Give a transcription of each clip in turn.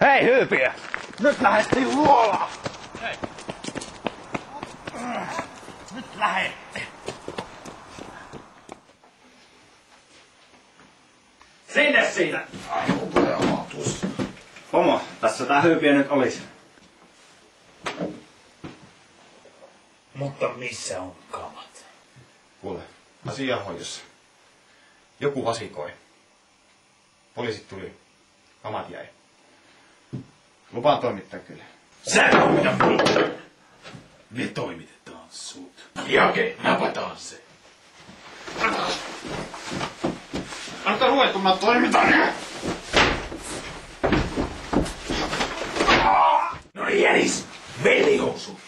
Hei hyypiö! Nyt lähestyy luolaa! Hei! Nyt lähette! Sinne siitä! Ai, upea matus. Pomo, tässä tää hyypiö nyt olis. Mutta missä on kamat? Kuule, asiahoidossa. Joku vasikoi. Poliisit tuli. Kamat jäi. Lupaan toimittaa kyllä. Sä et toimita mitään. Me toimitetaan sut. Jake, napataan se. Antaa ruveta, kun mä toimitan. No jänis, velihousu.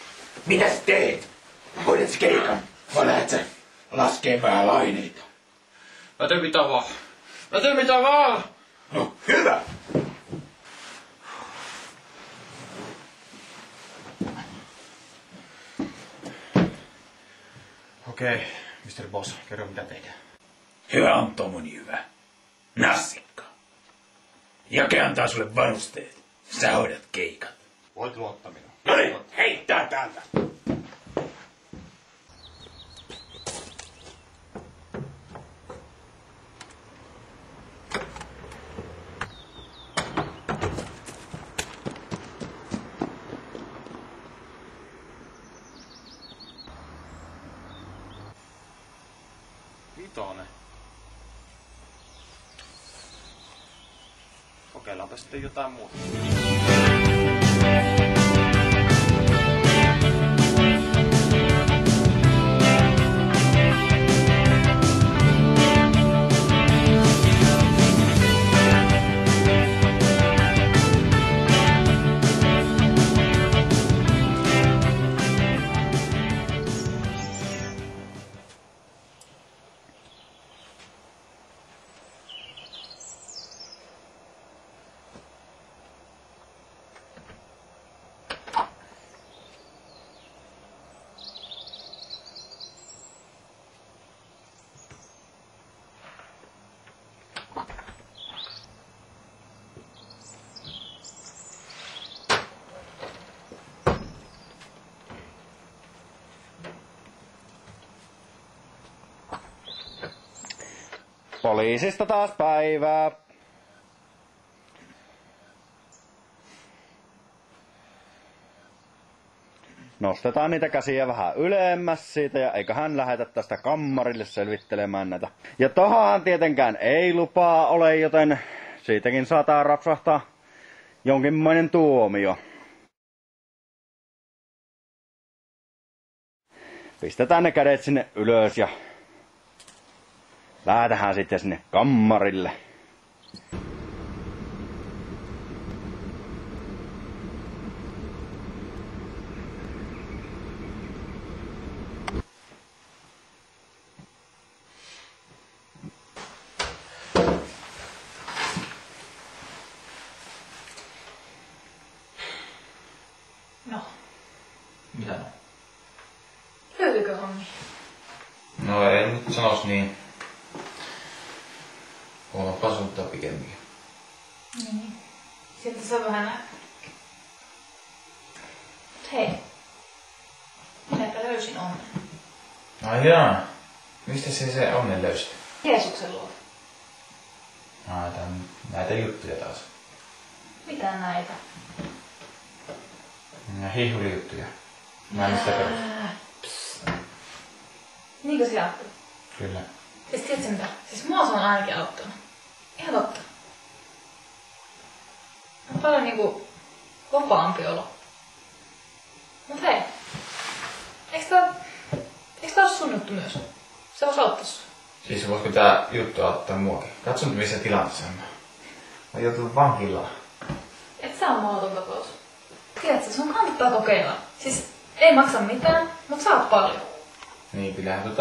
Mitäs teet? Hoidat sä keikan? Vai lähet sä laskemaan laineita? Mä teen mitä vaan. Mä teen mitä vaan. No, hyvä. Okei, Mr. Boss, kerro mitä tehdään. Hyvä on tomoni hyvä. Nassikka. Jake antaa sulle varusteet. Sä hoidat keikat. Voit luottaa minuun. No niin, heittää täältä. Vitonen. Kokeillaanpa sitten jotain muuta. Poliisista taas päivää. Nostetaan niitä käsiä vähän ylemmäs siitä ja eiköhän lähetä tästä kammarille selvittelemään näitä. Ja tohahan tietenkään ei lupaa ole, joten siitäkin saattaa rapsahtaa jonkinmoinen tuomio. Pistetään ne kädet sinne ylös ja lähdetään sitten sinne kammarille. No. Mitä no? Löytyykö hommi? No ei nyt sanois niin. Huomaa pasuttaa pikemminkin. Niin. Siltä se vähän näyttää. Mut hei. Minäpä löysin onnen. Ai jaa. Mistä se onnen löysit? Jeesuksen luo. Näitä juttuja taas. Mitä näitä? Hiihulijuttuja. Mä en sitä perusta. Niinkö se ajattelet? Kyllä. Siis tiedätkö mitä? Siis mua se on ainakin auttanut. Ihan totta. On paljon niinku vapaampi olo. Mut hei. Eiks tää oo sun juttu myös? Se vois auttaa sua. Siis voisiko tää juttu auttaa muakin? Katso nyt missä tilanteessa on. Mä joutunut vankilaan. Et sä oo mahdoton tapaus. Tiedätkö, sun kannattaa kokeilla. Siis ei maksa mitään, mut saat paljon. Niin, kyllähän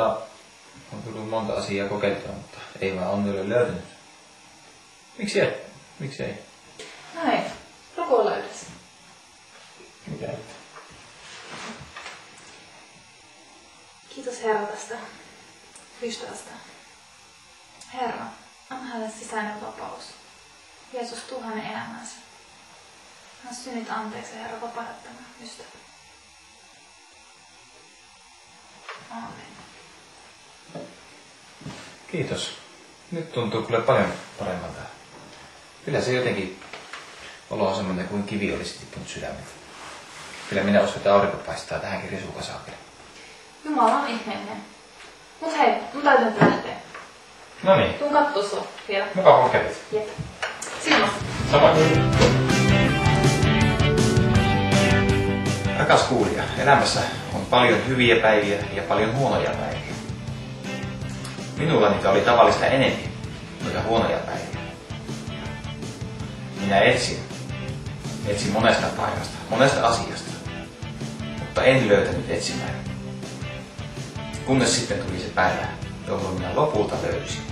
on tullut monta asiaa kokeiltua, mutta ei vaan onni ole löytynyt. Miksi ei? Miksi ei? Näin. Rukoilla yhdessä. Mitä et? Kiitos Herra tästä ystävästä. Herra, anna hänelle sisäinen vapaus. Jeesus, tuu hänen elämäänsä. Synnit anteeksi, Herra, vapahda tämä ystävä. Aamen. Kiitos. Nyt tuntuu kyllä paljon paremmalta. Kyllä se jotenkin olo on semmoinen kuin kivi olisi tippunut sydämeltä. Kyllä minä uskon, että aurinko paistaa tähänkin risukasaan. Jumala on ihmeellinen. Mut hei, mun täytyy nyt lähteä. No niin. Tuun kattoo sua vielä. Mukava kun kävit. Jep. Silloin. Samoin. Rakas kuulija, elämässä on paljon hyviä päiviä ja paljon huonoja päiviä. Minulla niitä oli tavallista enemmän, noita huonoja päiviä. Minä etsin monesta paikasta, monesta asiasta, mutta en löytänyt etsimään. Kunnes sitten tuli se päivä, jolloin minä lopulta löysin.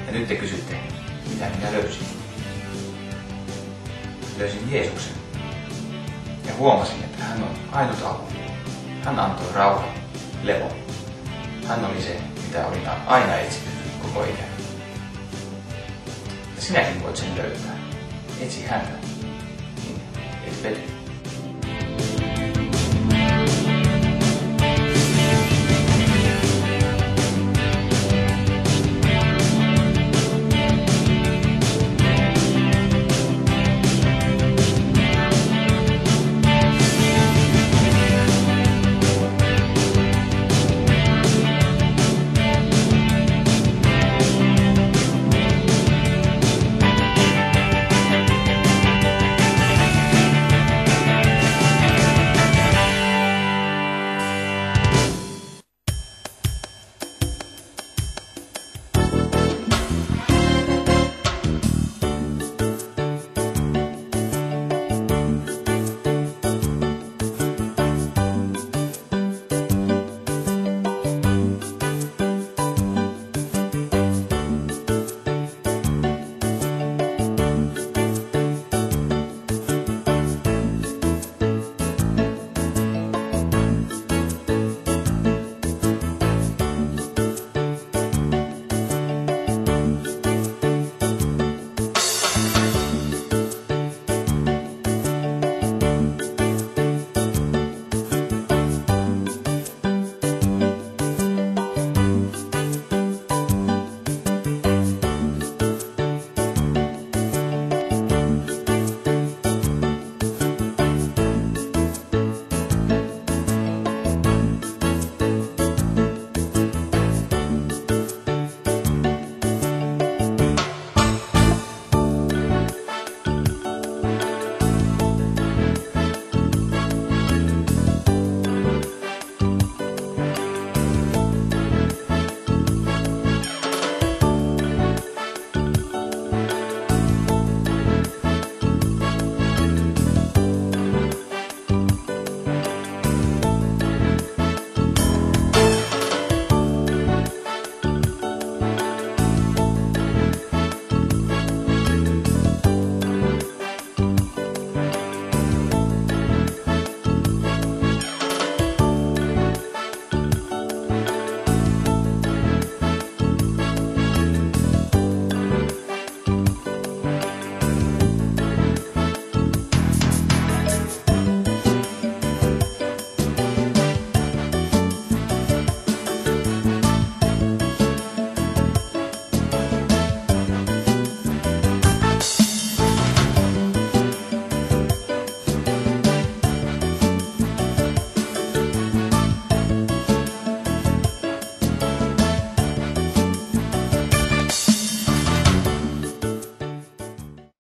Ja nyt te kysytte, mitä minä löysin. Löysin Jeesuksen. Ja huomasin, että hän on ainut apu. Hän antoi rauhan, levon. Hän oli se, mitä olin aina etsinyt koko ikäni. Ja sinäkin voit sen löytää. Etsi häntä, niin et vety.